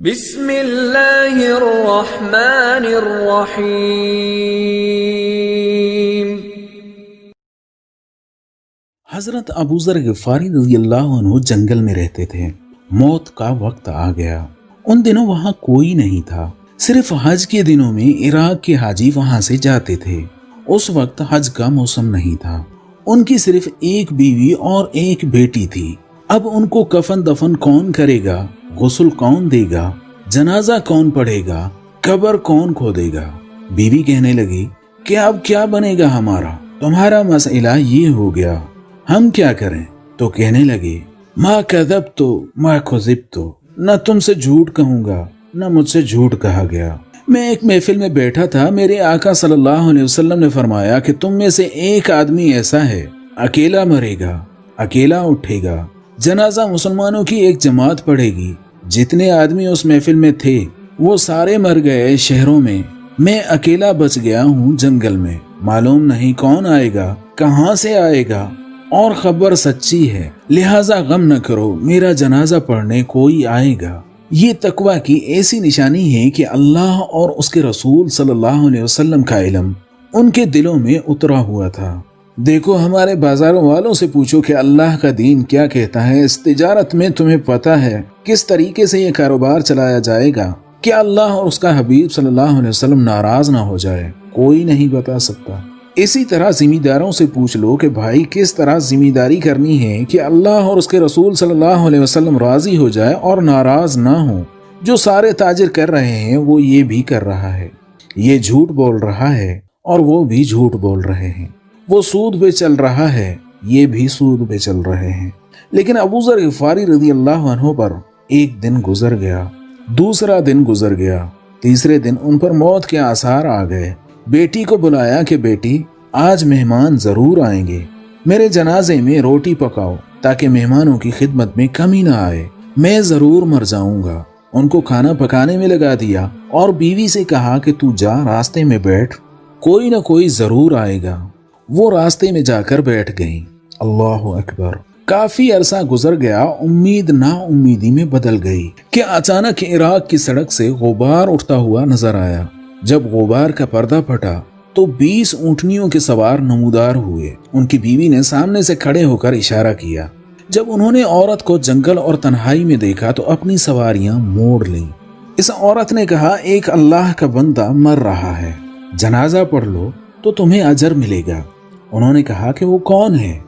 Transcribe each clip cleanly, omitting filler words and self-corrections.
بسم اللہ الرحمن الرحیم۔ حضرت ابوذر غفاری رضی اللہ عنہ جنگل میں رہتے تھے۔ موت کا وقت آ گیا۔ ان دنوں وہاں کوئی نہیں تھا، صرف حج کے دنوں میں عراق کے حاجی وہاں سے جاتے تھے۔ اس وقت حج کا موسم نہیں تھا۔ ان کی صرف ایک بیوی اور ایک بیٹی تھی۔ اب ان کو کفن دفن کون کرے گا؟ غسل کون دے گا؟ جنازہ کون پڑھے گا؟ قبر کون کھودے گا؟ بیوی کہنے لگی کہ اب کیا بنے گا ہمارا؟ تمہارا مسئلہ یہ ہو گیا، ہم کیا کریں؟ تو کہنے لگے ما کذبت ما کذبت، نہ تم سے جھوٹ کہوں گا نہ مجھ سے جھوٹ کہا گیا۔ میں ایک محفل میں بیٹھا تھا، میرے آقا صلی اللہ علیہ وسلم نے فرمایا کہ تم میں سے ایک آدمی ایسا ہے، اکیلا مرے گا، اکیلا اٹھے گا، جنازہ مسلمانوں کی ایک جماعت پڑھے گی۔ جتنے آدمی اس محفل میں تھے وہ سارے مر گئے شہروں میں، میں اکیلا بچ گیا ہوں جنگل میں۔ معلوم نہیں کون آئے گا، کہاں سے آئے گا، اور خبر سچی ہے، لہٰذا غم نہ کرو، میرا جنازہ پڑھنے کوئی آئے گا۔ یہ تقویٰ کی ایسی نشانی ہے کہ اللہ اور اس کے رسول صلی اللہ علیہ وسلم کا علم ان کے دلوں میں اترا ہوا تھا۔ دیکھو ہمارے بازاروں والوں سے پوچھو کہ اللہ کا دین کیا کہتا ہے۔ اس تجارت میں تمہیں پتہ ہے کس طریقے سے یہ کاروبار چلایا جائے گا کہ اللہ اور اس کا حبیب صلی اللہ علیہ وسلم ناراض نہ ہو جائے؟ کوئی نہیں بتا سکتا۔ اسی طرح ذمہ داروں سے پوچھ لو کہ بھائی کس طرح ذمہ داری کرنی ہے کہ اللہ اور اس کے رسول صلی اللہ علیہ وسلم راضی ہو جائے اور ناراض نہ ہو۔ جو سارے تاجر کر رہے ہیں وہ یہ بھی کر رہا ہے، یہ جھوٹ بول رہا ہے اور وہ بھی جھوٹ بول رہے ہیں، وہ سود پہ چل رہا ہے، یہ بھی سود پہ چل رہے ہیں۔ لیکن ابوذر غفاری رضی اللہ عنہ پر ایک دن گزر گیا، دوسرا دن گزر گیا، تیسرے دن ان پر موت کے آثار آ گئے۔ بیٹی کو بلایا کہ بیٹی آج مہمان ضرور آئیں گے، میرے جنازے میں روٹی پکاؤ تاکہ مہمانوں کی خدمت میں کمی نہ آئے، میں ضرور مر جاؤں گا۔ ان کو کھانا پکانے میں لگا دیا اور بیوی سے کہا کہ تو جا راستے میں بیٹھ، کوئی نہ کوئی ضرور آئے گا۔ وہ راستے میں جا کر بیٹھ گئیں۔ اللہ اکبر۔ کافی عرصہ گزر گیا، امید نا امیدی میں بدل گئی کہ اچانک عراق کی سڑک سے غبار اٹھتا ہوا نظر آیا۔ جب غبار کا پردہ پھٹا تو 20 اونٹنیوں کے سوار نمودار ہوئے۔ ان کی بیوی نے سامنے سے کھڑے ہو کر اشارہ کیا۔ جب انہوں نے عورت کو جنگل اور تنہائی میں دیکھا تو اپنی سواریاں موڑ لیں۔ اس عورت نے کہا ایک اللہ کا بندہ مر رہا ہے، جنازہ پڑھ لو تو تمہیں اجر ملے گا۔ انہوں نے کہا کہ وہ کون ہے؟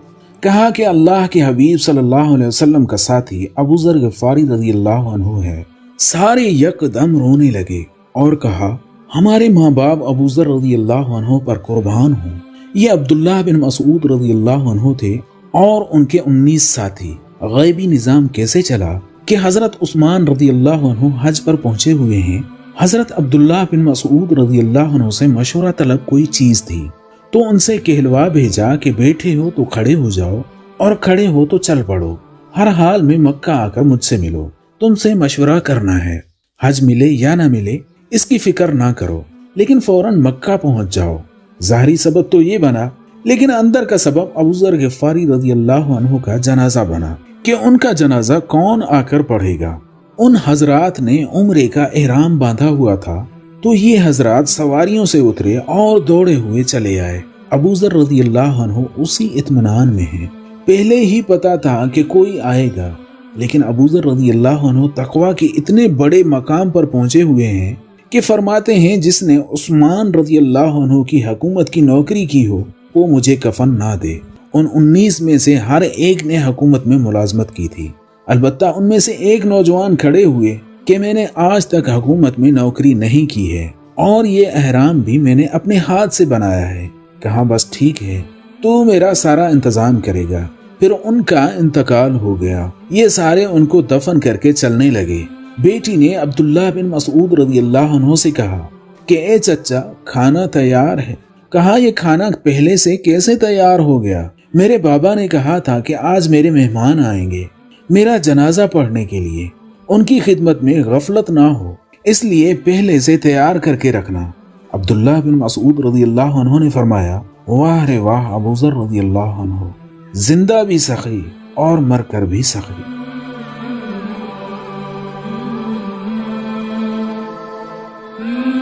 کہا کہ اللہ کے حبیب صلی اللہ علیہ وسلم کا ساتھی ابوذر غفاری رضی اللہ عنہ ہے۔ سارے یکدم رونے لگے اور کہا ہمارے ماں باپ ابوذر رضی اللہ عنہ پر قربان ہوں۔ یہ عبداللہ بن مسعود رضی اللہ عنہ تھے اور ان کے 19 ساتھی۔ غیبی نظام کیسے چلا کہ حضرت عثمان رضی اللہ عنہ حج پر پہنچے ہوئے ہیں۔ حضرت عبداللہ بن مسعود رضی اللہ عنہ سے مشورہ طلب کوئی چیز تھی تو ان سے کہلوا بھیجا کہ بیٹھے ہو تو کھڑے ہو جاؤ اور کھڑے ہو تو چل پڑو، ہر حال میں مکہ آ کر مجھ سے ملو، تم سے مشورہ کرنا ہے، حج ملے یا نہ ملے اس کی فکر نہ کرو، لیکن فوراً مکہ پہنچ جاؤ۔ ظاہری سبب تو یہ بنا، لیکن اندر کا سبب ابوذر غفاری رضی اللہ عنہ کا جنازہ بنا کہ ان کا جنازہ کون آ کر پڑھے گا۔ ان حضرات نے عمرے کا احرام باندھا ہوا تھا تو یہ حضرات سواریوں سے اترے اور دوڑے ہوئے چلے آئے۔ ابوذر رضی اللہ عنہ اسی اطمینان میں ہیں، پہلے ہی پتا تھا کہ کوئی آئے گا، لیکن ابوذر رضی اللہ عنہ تقویٰ کے اتنے بڑے مقام پر پہنچے ہوئے ہیں کہ فرماتے ہیں جس نے عثمان رضی اللہ عنہ کی حکومت کی نوکری کی ہو وہ مجھے کفن نہ دے۔ ان 19 میں سے ہر ایک نے حکومت میں ملازمت کی تھی، البتہ ان میں سے ایک نوجوان کھڑے ہوئے کہ میں نے آج تک حکومت میں نوکری نہیں کی ہے اور یہ احرام بھی میں نے اپنے ہاتھ سے بنایا ہے۔ کہا بس ٹھیک ہے، تو میرا سارا انتظام کرے گا۔ پھر ان کا انتقال ہو گیا۔ یہ سارے ان کو دفن کر کے چلنے لگے۔ بیٹی نے عبداللہ بن مسعود رضی اللہ عنہ سے کہا کہ اے چچا کھانا تیار ہے۔ کہا یہ کھانا پہلے سے کیسے تیار ہو گیا؟ میرے بابا نے کہا تھا کہ آج میرے مہمان آئیں گے میرا جنازہ پڑھنے کے لیے، ان کی خدمت میں غفلت نہ ہو، اس لیے پہلے سے تیار کر کے رکھنا۔ عبداللہ بن مسعود رضی اللہ عنہ نے فرمایا واہ رے واہ ابوذر رضی اللہ عنہ، زندہ بھی سخی اور مر کر بھی سخی۔ Mm-hmm.